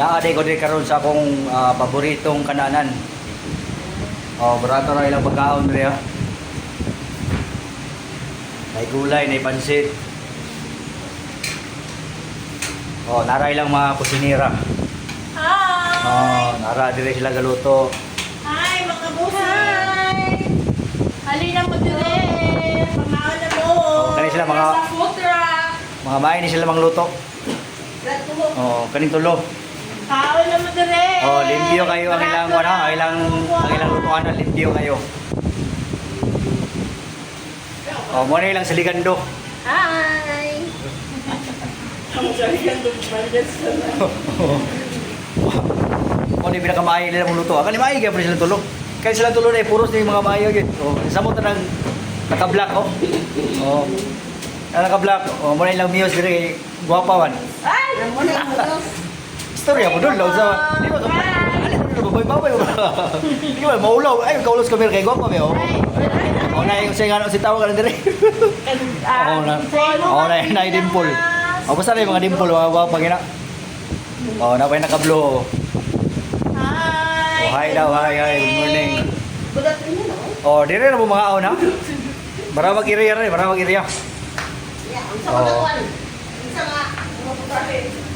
Naaday ko din karon sa akong paboritong kananan. Oh, barato ra ilang pagkaon diri ha. May gulay, may pansit. Oh, nara ilang mga kusinira. Hi! Oh, nara dire sila galuto. Hi, mga buhay! Halina mo dire! Pamaon na mo! Kani sila mga Sa food truck! mga bahay ni sila mangluto. Lato mo! Oh, kaning tulo. Kaon na mo dire! Oh, limpyo kayo ang ilang ano, ang ilang lutuan, limpyo kayo. Oh, mo na ilang saligando. Hi! Ang salihan doon bandas na. Mo ni pinakamaayo nila mong luto. Akali maayo kaya sila tulo. Kaya sila tulo na puros ni mga maayo gyud. Oh, sa mo tanang naka-black oh. Oh. Naka-black. Oh, mo na ilang miyos dire guwapa wan. Ay! Mo na yung Istorya mo dun, law sa... Di ba ito? Alin mo na babay-babay mo ba? Di ba, maulaw. Ay, kaulos kami kay Gwapa, may oh. O na yung siya nga, si tawag ka lang dire. Oo na. Oo na, na yung dimple. O, basta na yung mga dimple, mga Gwapa, gina. O, na pa yung naka-blue. Hi! Oh, hi daw, hi, hi. Good morning. Good afternoon, no? O, dire na mo mga aon, ha? Barawag iriya rin, barawag iriya. Yeah, ang sama na kuwan. Ang sama, mga putahe.